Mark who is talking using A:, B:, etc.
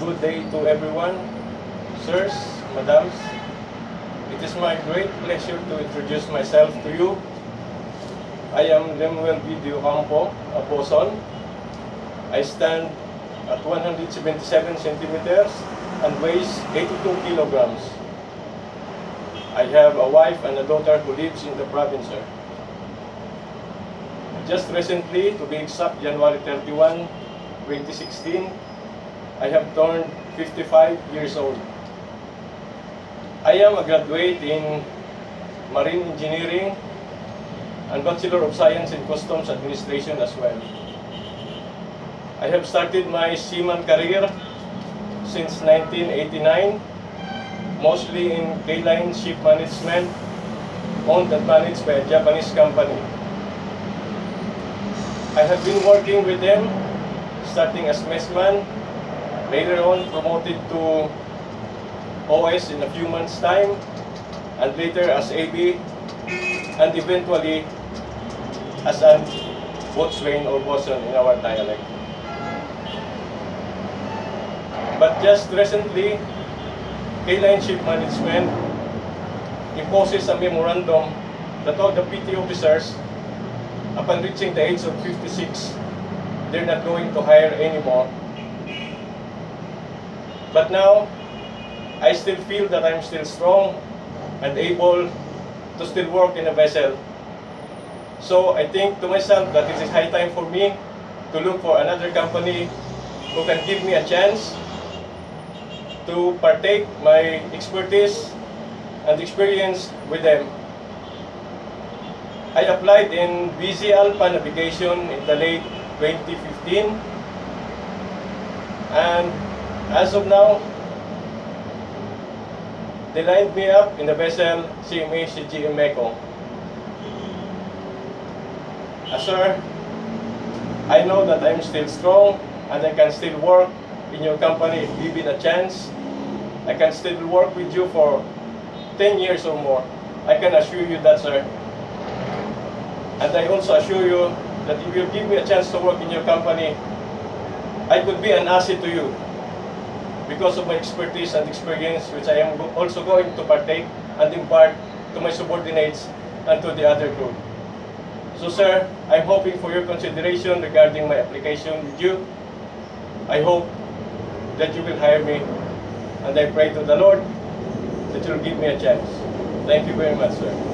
A: good day to everyone, sirs, madams. It is my great pleasure to introduce myself to you. I am Lemuel Video Campo, a boson. I stand at 177 centimeters and weighs 82 kilograms. I have a wife and a daughter who lives in the province, sir. Just recently, to be exact, January 31, 2016, I have turned 55 years old. I am a graduate in Marine Engineering and Bachelor of Science in Customs Administration as well. I have started my seaman career since 1989, mostly in K-Line Ship Management, owned and managed by a Japanese company. I have been working with them, starting as messman, later on promoted to OS in a few months' time, and later as AB, and eventually as a boatswain or bosun in our dialect. But just recently, K-Line Ship Management imposes a memorandum that all the PT officers, upon reaching the age of 56, they're not going to hire anymore. But now, I still feel that I'm still strong and able to still work in a vessel. So I think to myself that it is high time for me to look for another company who can give me a chance to partake my expertise and experience with them. I applied in BZ Alpha Navigation in the late 2015, and as of now, they lined me up in the vessel CMA CGM Mekong. Sir, I know that I'm still strong and I can still work in your company if given a chance. I can still work with you for 10 years or more. I can assure you that, sir. And I also assure you that if you give me a chance to work in your company, I could be an asset to you because of my expertise and experience, which I am also going to partake and impart to my subordinates and to the other crew. So, sir, I'm hoping for your consideration regarding my application with you. I hope that you will hire me, and I pray to the Lord that you'll give me a chance. Thank you very much, sir.